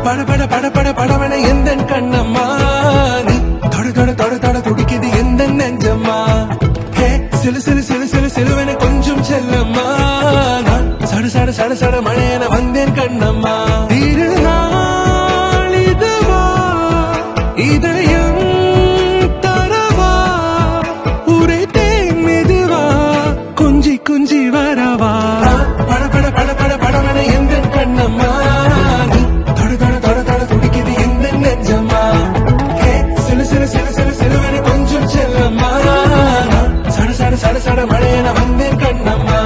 பட பட பட பட படவன எந்த கண்ணம்மா நீ தொட தொட தொட தொட துடிக்குது எந்த நெஞ்சம்மா ஹே சிலு சிலு சிலு சிலு சிலுவன கொஞ்சம் செல்லம்மா நான் சட சட சட சட மழையன வந்தேன் கண்ணம்மா திருநாள் இதுவா இதயம் தரவா உரைத்தேன் மெதுவா குஞ்சி குஞ்சி வரவா பட பட பட பட படவன எந்த கண்ணம்மா நீ தொட தொட தொட தொட துடிக்குது எந்த நெஞ்சம்மா ஹே சிலு சிலு சிலு சிலு சிலுவன கொஞ்சம் செல்லம்மா நான் சட சட சட சட மழையன வந்தேன் கண்ணம்மா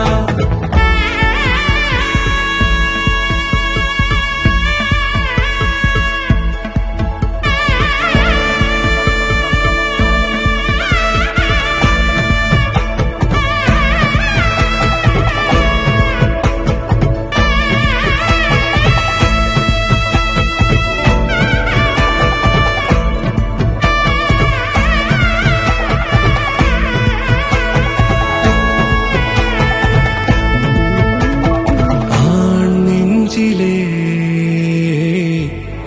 நெஞ்சிலே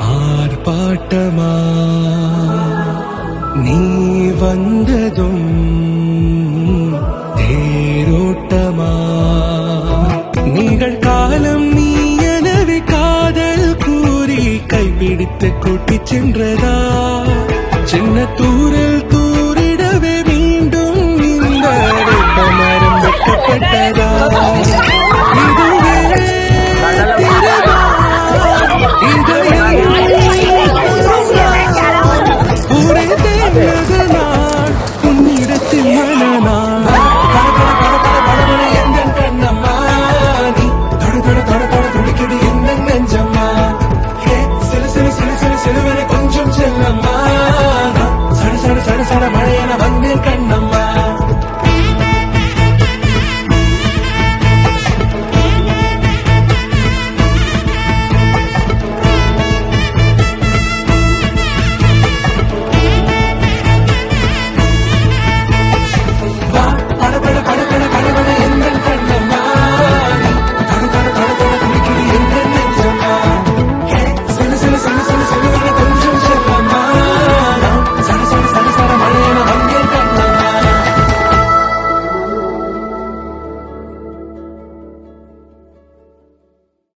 ஆர்ப்பாட்டமா நீ வந்ததும் தேரோட்டமா நீங்கள் காலம் நீ எனவே காதல் கூறி கைப்பிடித்து கூட்டிச் சென்றதா சின்ன தூரல்